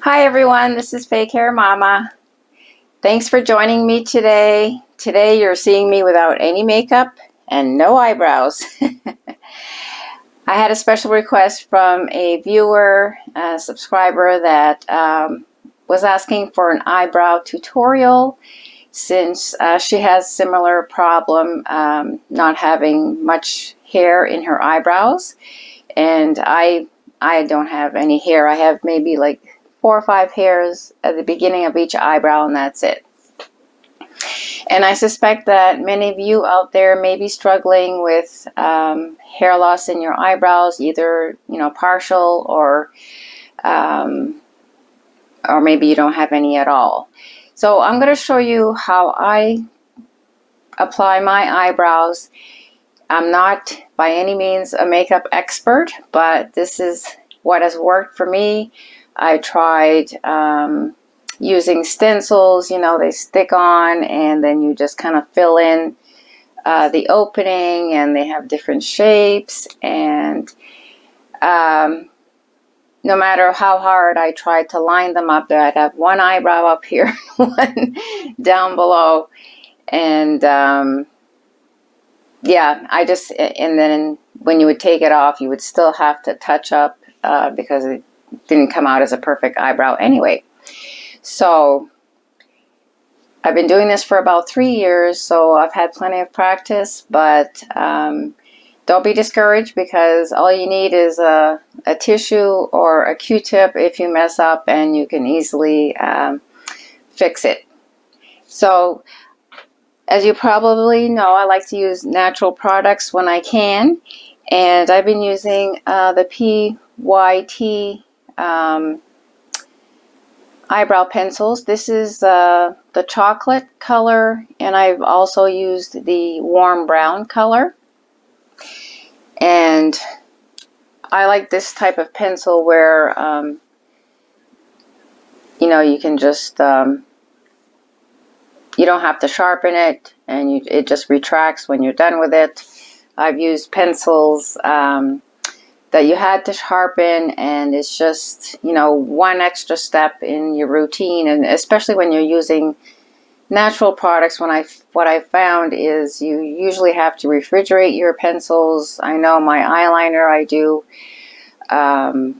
Hi everyone, this is Fake Hair Mama. Thanks for joining me today. Today you're seeing me without any makeup and no eyebrows. I had a special request from a viewer, a subscriber that was asking for an eyebrow tutorial since she has similar problem not having much hair in her eyebrows, and I don't have any hair. I have maybe like 4 or 5 hairs at the beginning of each eyebrow, and that's it. And I suspect that many of you out there may be struggling with hair loss in your eyebrows, either partial or maybe you don't have any at all. So I'm going to show you how I apply my eyebrows. I'm not by any means a makeup expert, but this is what has worked for me. I tried using stencils, they stick on and then you just kind of fill in the opening, and they have different shapes, and no matter how hard I tried to line them up, I'd have one eyebrow up here, one down below, and yeah, and then when you would take it off, you would still have to touch up because it didn't come out as a perfect eyebrow anyway. So I've been doing this for about 3 years, so I've had plenty of practice, but don't be discouraged, because all you need is a tissue or a Q-tip if you mess up, and you can easily fix it. So as you probably know, I like to use natural products when I can, and I've been using the PYT eyebrow pencils. This is the chocolate color, and I've also used the warm brown color. And I like this type of pencil where you can just you don't have to sharpen it, and it just retracts when you're done with it. I've used pencils that you had to sharpen, and it's just one extra step in your routine, and especially when you're using natural products. What I found is you usually have to refrigerate your pencils. I know my eyeliner I do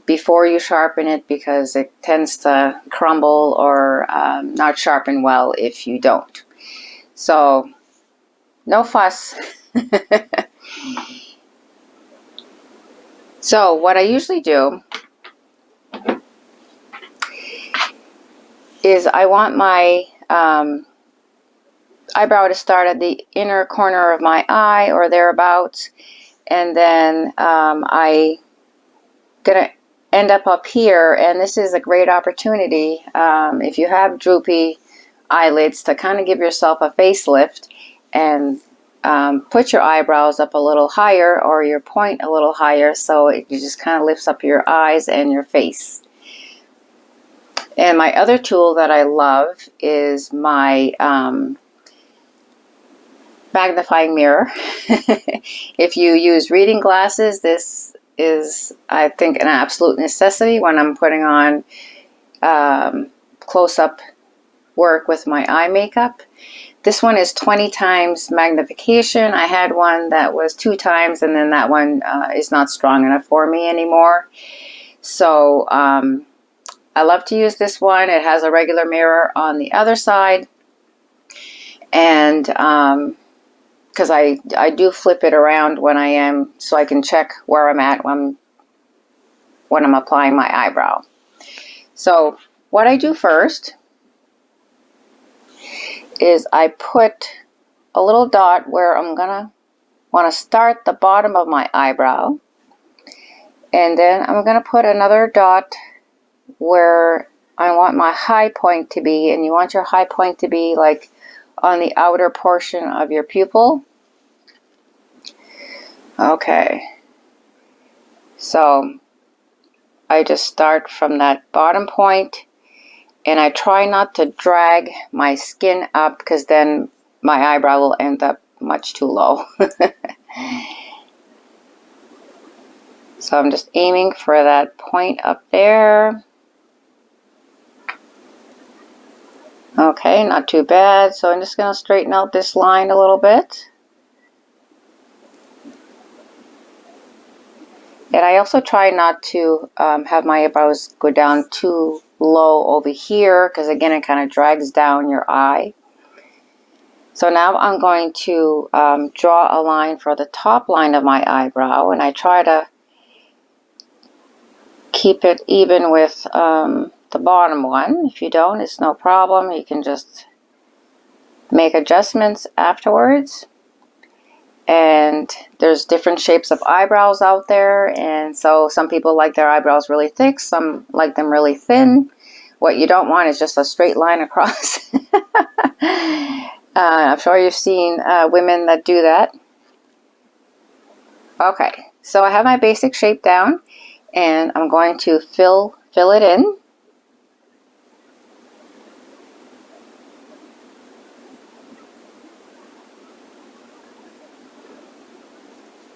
before you sharpen it, because it tends to crumble or not sharpen well if you don't. So no fuss. So what I usually do is I want my eyebrow to start at the inner corner of my eye or thereabouts, and then I gonna end up here, and this is a great opportunity if you have droopy eyelids to kind of give yourself a facelift and put your eyebrows up a little higher, or your point a little higher, so it just kind of lifts up your eyes and your face. And my other tool that I love is my magnifying mirror. If you use reading glasses, this is, I think, an absolute necessity when I'm putting on close-up work with my eye makeup. This one is 20 times magnification. I had one that was 2 times, and then that one is not strong enough for me anymore. So I love to use this one. It has a regular mirror on the other side, and because I do flip it around when I am, so I can check where I'm at when I'm applying my eyebrow. So what I do first is I put a little dot where I'm gonna want to start the bottom of my eyebrow, and then I'm gonna put another dot where I want my high point to be, and you want your high point to be like on the outer portion of your pupil. Okay, so I just start from that bottom point, and I try not to drag my skin up, because then my eyebrow will end up much too low. So I'm just aiming for that point up there. Okay, not too bad. So I'm just going to straighten out this line a little bit. And I also try not to have my eyebrows go down too low over here, because again it kind of drags down your eye. So now I'm going to draw a line for the top line of my eyebrow, and I try to keep it even with the bottom one. If you don't, it's no problem. You can just make adjustments afterwards. And there's different shapes of eyebrows out there, and so some people like their eyebrows really thick, some like them really thin. What you don't want is just a straight line across. I'm sure you've seen women that do that. Okay, so I have my basic shape down, and I'm going to fill it in.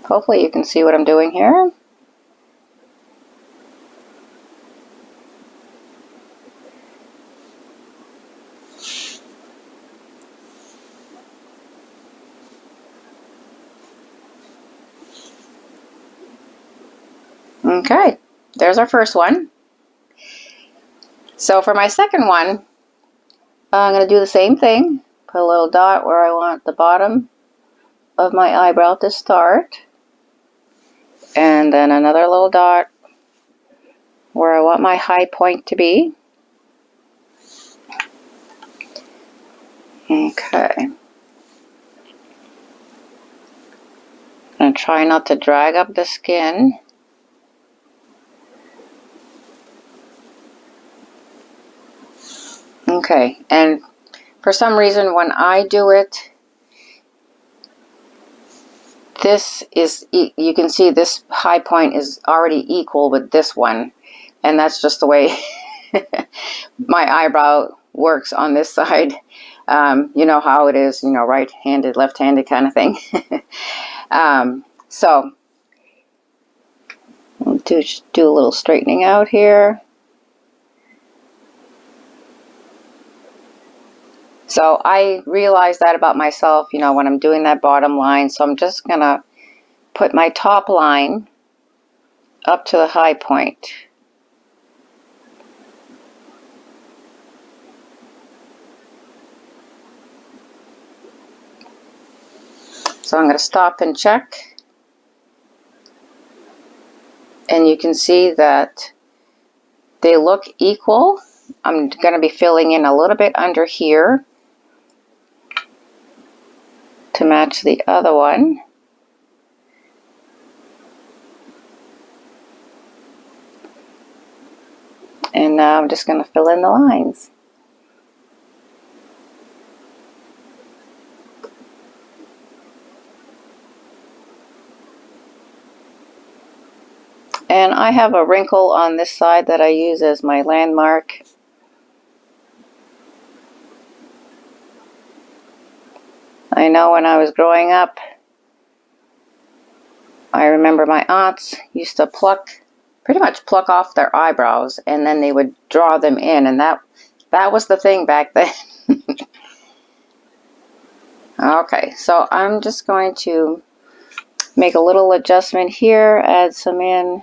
Hopefully you can see what I'm doing here. Okay, there's our first one. So for my second one, I'm going to do the same thing. Put a little dot where I want the bottom of my eyebrow to start. And then another little dot where I want my high point to be. Okay. And try not to drag up the skin. Okay, and for some reason when I do it, this is, you can see this high point is already equal with this one, and that's just the way my eyebrow works on this side. You know how it is, you know, right-handed, left-handed kind of thing. So I'll do a little straightening out here. So I realized that about myself, you know, when I'm doing that bottom line. So I'm just going to put my top line up to the high point. So I'm going to stop and check. And you can see that they look equal. I'm going to be filling in a little bit under here to match the other one. And now I'm just going to fill in the lines. And I have a wrinkle on this side that I use as my landmark. I know when I was growing up, I remember my aunts used to pretty much pluck off their eyebrows, and then they would draw them in, and that was the thing back then. Okay, so I'm just going to make a little adjustment here, add some in.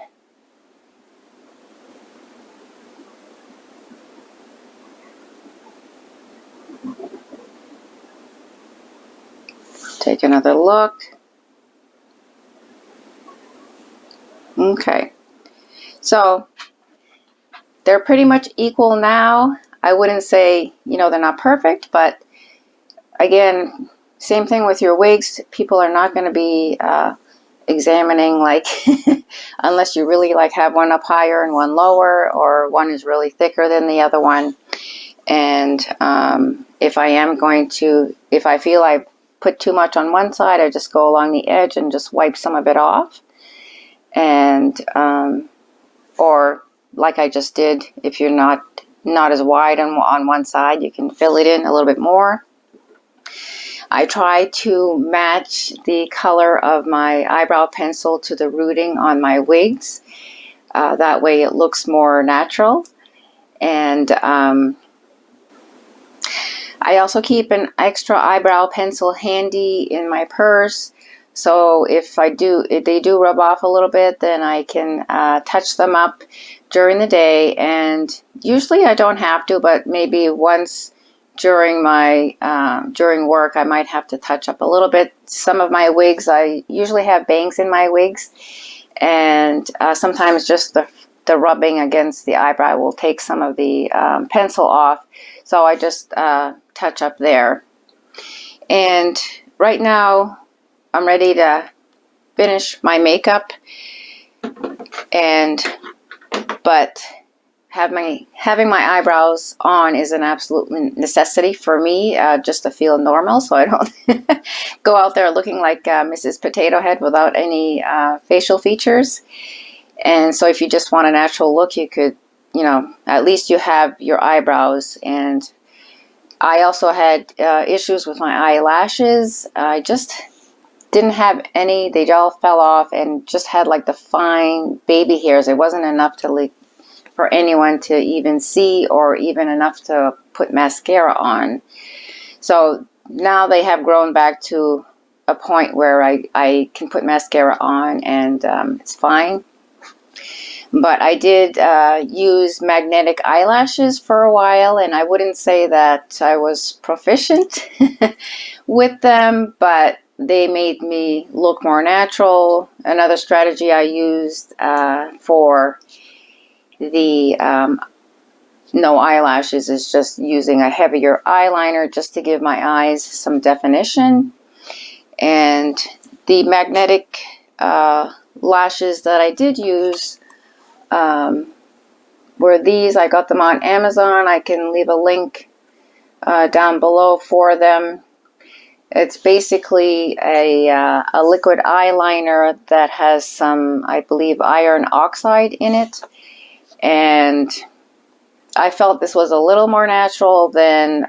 Take another look. Okay, so they're pretty much equal now. I wouldn't say, you know, they're not perfect, but again, same thing with your wigs. People are not going to be examining, like, unless you really like have one up higher and one lower, or one is really thicker than the other one. And if I feel I put too much on one side, I just go along the edge and just wipe some of it off. And or like I just did, if you're not as wide on one side, you can fill it in a little bit more. I try to match the color of my eyebrow pencil to the rooting on my wigs. That way it looks more natural. And I also keep an extra eyebrow pencil handy in my purse. So if they do rub off a little bit, then I can touch them up during the day. And usually I don't have to, but maybe once during my during work, I might have to touch up a little bit. Some of my wigs, I usually have bangs in my wigs, and sometimes just the rubbing against the eyebrow will take some of the pencil off. So I just touch up there. And right now, I'm ready to finish my makeup, but having my eyebrows on is an absolute necessity for me, just to feel normal, so I don't go out there looking like Mrs. Potato Head without any facial features. And so if you just want a natural look, you could, at least you have your eyebrows. And I also had issues with my eyelashes. I just didn't have any. They all fell off and just had like the fine baby hairs. It wasn't enough to for anyone to even see, or even enough to put mascara on. So now they have grown back to a point where I can put mascara on, and it's fine. But I did use magnetic eyelashes for a while, and I wouldn't say that I was proficient with them, but they made me look more natural. Another strategy I used for the no eyelashes is just using a heavier eyeliner just to give my eyes some definition. And the magnetic lashes that I did use were these. I got them on Amazon. I can leave a link down below for them. It's basically a liquid eyeliner that has some, I believe, iron oxide in it. And I felt this was a little more natural than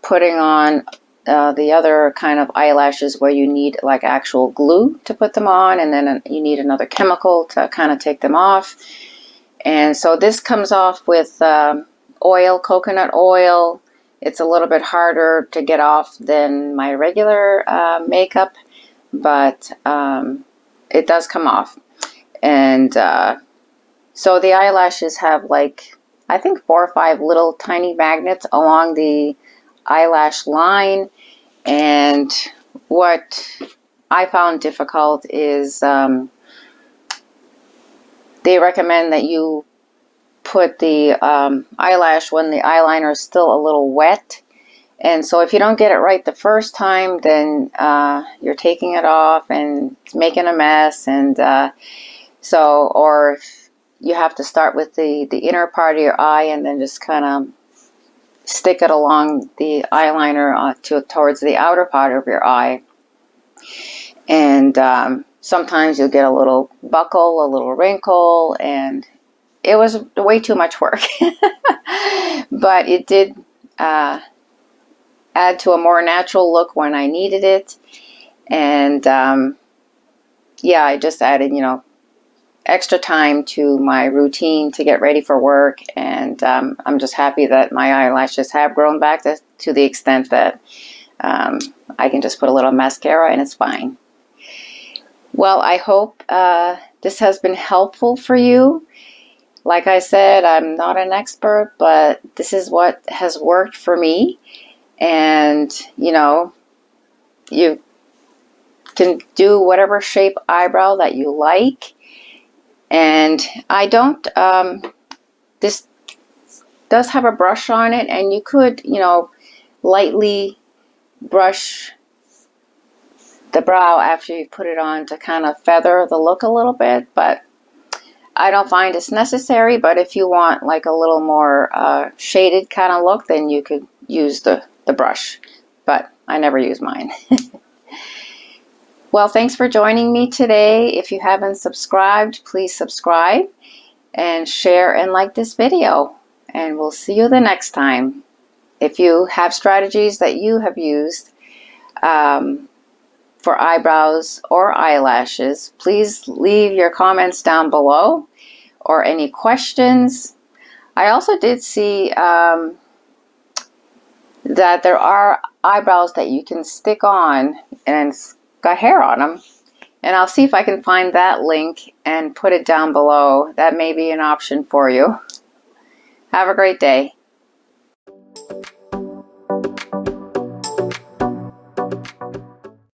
putting on the other kind of eyelashes where you need like actual glue to put them on, and then you need another chemical to kind of take them off. And so this comes off with oil, coconut oil. It's a little bit harder to get off than my regular makeup, but it does come off. And so the eyelashes have like, I think 4 or 5 little tiny magnets along the eyelash line. And what I found difficult is they recommend that you put the eyelash when the eyeliner is still a little wet. And so if you don't get it right the first time, then you're taking it off and it's making a mess. And or you have to start with the inner part of your eye and then just kind of stick it along the eyeliner towards the outer part of your eye. And sometimes you'll get a little buckle, a little wrinkle, and it was way too much work. But it did add to a more natural look when I needed it. And yeah, I just added, extra time to my routine to get ready for work. And I'm just happy that my eyelashes have grown back to the extent that I can just put a little mascara and it's fine. Well, I hope this has been helpful for you. Like I said, I'm not an expert, but this is what has worked for me. And, you can do whatever shape eyebrow that you like. And I don't, this does have a brush on it, and you could, lightly brush the brow after you put it on to kind of feather the look a little bit, but I don't find it's necessary. But if you want like a little more shaded kind of look, then you could use the brush, but I never use mine. Well, thanks for joining me today. If you haven't subscribed, please subscribe and share and like this video, and we'll see you the next time. If you have strategies that you have used for eyebrows or eyelashes, please leave your comments down below, or any questions. I also did see that there are eyebrows that you can stick on and it's got hair on them. And I'll see if I can find that link and put it down below. That may be an option for you. Have a great day.